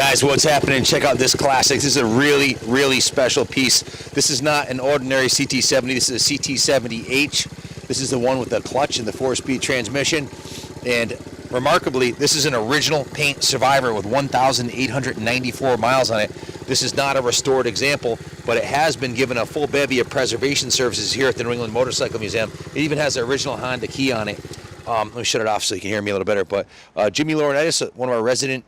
Guys, what's happening? Check out this classic. This is a really, really special piece. This is not an ordinary CT70. This is a CT70H. This is the one with the clutch and the 4-speed transmission. And remarkably, this is an original paint survivor with 1,894 miles on it. This is not a restored example, but it has been given a full bevy of preservation services here at the New England Motorcycle Museum. It even has the original Honda key on it. Let me shut it off so you can hear me a little better. But Jimmy Laurinaitis, one of our resident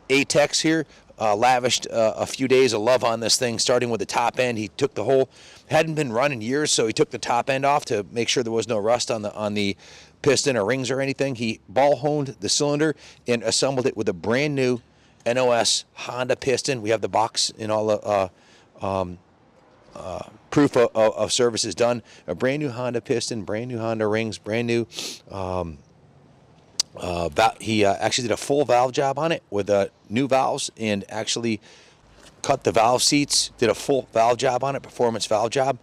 A-techs here, lavished a few days of love on this thing, starting with the top end. He took the whole, hadn't been run in years, so he took the top end off to make sure there was no rust on the piston or rings or anything. He ball honed the cylinder and assembled it with a brand new NOS Honda piston. We have the box and all the proof of services done. A brand new Honda piston, brand new Honda rings, brand new. He actually did a full valve job on it with new valves and actually cut the valve seats, did a full valve job on it, performance valve job,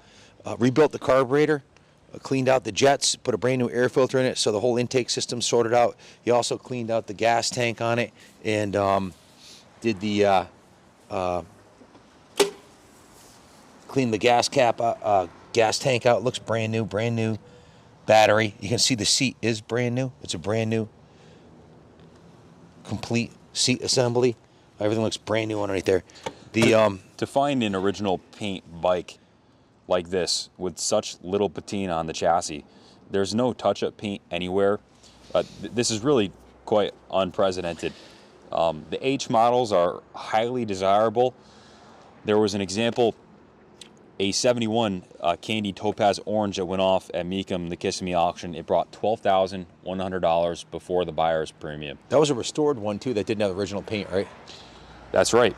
rebuilt the carburetor, cleaned out the jets, put a brand new air filter in it so the whole intake system sorted out. He also cleaned out the gas tank on it and did the cleaned the gas cap, gas tank out. Looks brand new battery. You can see the seat is brand new. It's a brand new complete seat assembly. Everything looks brand new underneath there. The to find an original paint bike like this with such little patina on the chassis, there's no touch-up paint anywhere. This is really quite unprecedented. The H models are highly desirable. There was an example, a 71 Candy Topaz Orange that went off at Mecum, the Kissimmee auction. It brought $12,100 before the buyer's premium. That was a restored one too that didn't have original paint, right? That's right.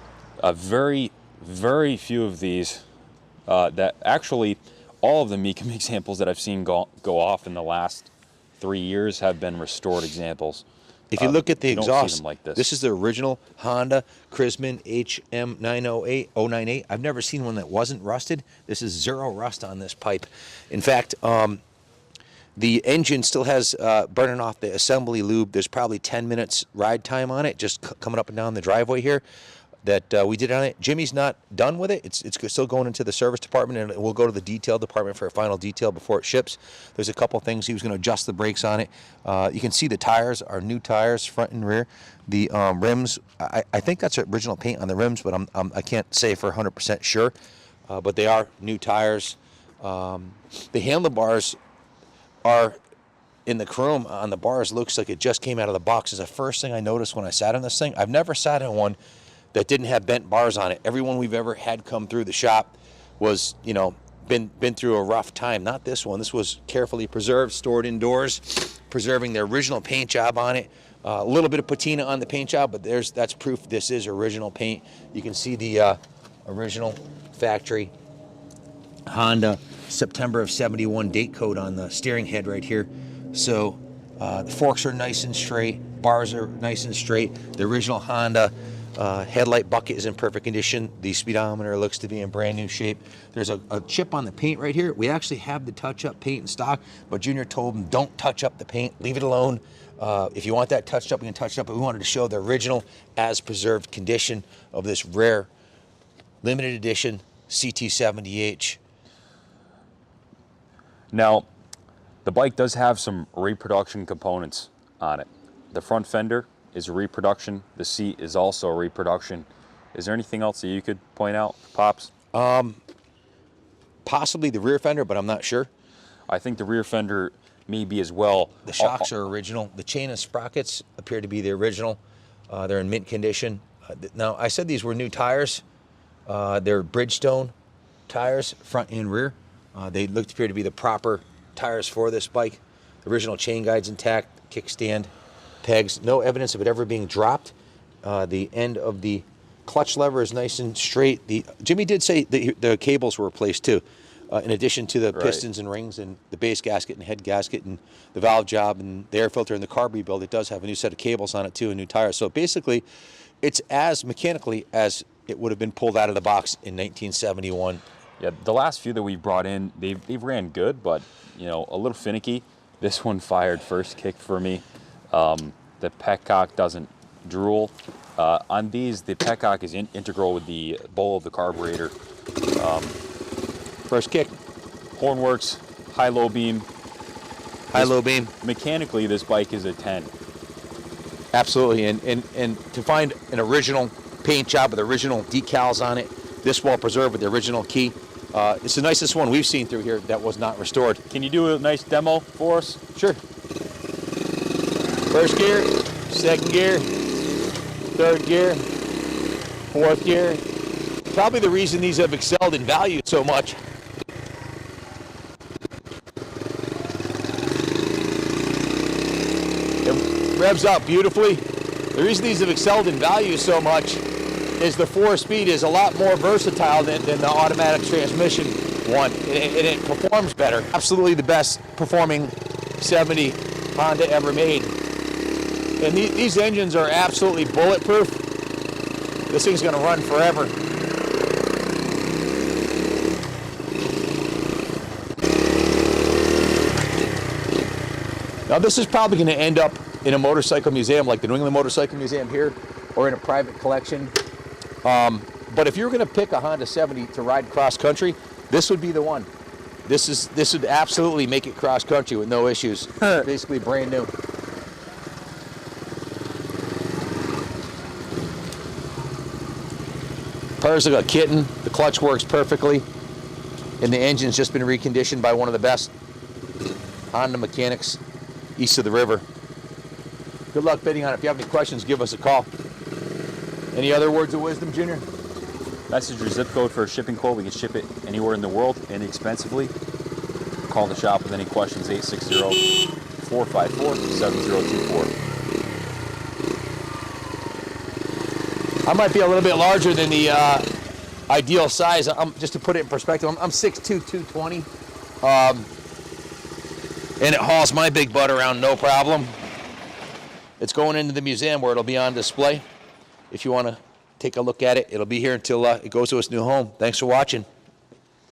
Very, very few of these. That actually, all of the Mecum examples that I've seen go off in the last 3 years have been restored examples. If you look at the exhaust, like this is the original Honda Chrisman HM908098. I've never seen one that wasn't rusted. This is zero rust on this pipe. In fact, the engine still has burning off the assembly lube. There's probably 10 minutes ride time on it, just coming up and down the driveway here that we did on it. Jimmy's not done with it. It's still going into the service department, and we'll go to the detail department for a final detail before it ships. There's a couple things. He was going to adjust the brakes on it. You can see the tires are new tires, front and rear. The rims, I think that's original paint on the rims, but I can't say for 100% sure. But they are new tires. The handlebars are in the chrome on the bars. Looks like it just came out of the box. Is the first thing I noticed when I sat on this thing. I've never sat in one that didn't have bent bars on it. Everyone we've ever had come through the shop was, you know, been through a rough time. Not this one. This was carefully preserved, stored indoors, preserving the original paint job on it. A little bit of patina on the paint job, but that's proof this is original paint. You can see the original factory Honda September of '71 date code on the steering head right here. So the forks are nice and straight, bars are nice and straight. The original Honda headlight bucket is in perfect condition. The speedometer looks to be in brand new shape. There's a chip on the paint right here. We actually have the touch-up paint in stock, but Junior told him, don't touch up the paint, leave it alone. If you want that touched up, we can touch it up, but we wanted to show the original as preserved condition of this rare limited edition CT70H. Now, the bike does have some reproduction components on it. The front fender is a reproduction. The seat is also a reproduction. Is there anything else that you could point out, Pops? Possibly the rear fender, but I'm not sure. I think the rear fender may be as well. The shocks are original. The chain and sprockets appear to be the original. They're in mint condition. Now, I said these were new tires. They're Bridgestone tires, front and rear. They appear to be the proper tires for this bike. The original chain guide's intact, kickstand, pegs, no evidence of it ever being dropped. The end of the clutch lever is nice and straight. Jimmy did say the cables were replaced too, in addition to the pistons and rings and the base gasket and head gasket and the valve job and the air filter and the carb rebuild. It does have a new set of cables on it too, and new tires. So basically, it's as mechanically as it would have been pulled out of the box in 1971. Yeah, the last few that we brought in, they've ran good, but you know, a little finicky. This one fired first kick for me. The petcock doesn't drool. On these, the petcock is integral with the bowl of the carburetor. First kick. Horn works, high-low beam. High-low beam. Mechanically, this bike is a 10. Absolutely, and to find an original paint job with original decals on it, this well preserved with the original key, it's the nicest one we've seen through here that was not restored. Can you do a nice demo for us? Sure. First gear, second gear, third gear, fourth gear. Probably the reason these have excelled in value so much. It revs up beautifully. The reason these have excelled in value so much is the 4-speed is a lot more versatile than the automatic transmission one, and it performs better. Absolutely the best performing 70 Honda ever made. And these engines are absolutely bulletproof. This thing's going to run forever. Now this is probably going to end up in a motorcycle museum like the New England Motorcycle Museum here, or in a private collection. But if you're going to pick a Honda 70 to ride cross country, this would be the one. This would absolutely make it cross country with no issues. Basically brand new. Tires like a kitten. The clutch works perfectly, and the engine's just been reconditioned by one of the best Honda mechanics east of the river. Good luck bidding on it. If you have any questions, give us a call. Any other words of wisdom, Junior? Message your zip code for a shipping quote. We can ship it anywhere in the world inexpensively. Call the shop with any questions, 860-454-7024. I might be a little bit larger than the ideal size. Just to put it in perspective, I'm 6'2", 220. And it hauls my big butt around no problem. It's going into the museum where it'll be on display. If you want to take a look at it, it'll be here until it goes to its new home. Thanks for watching.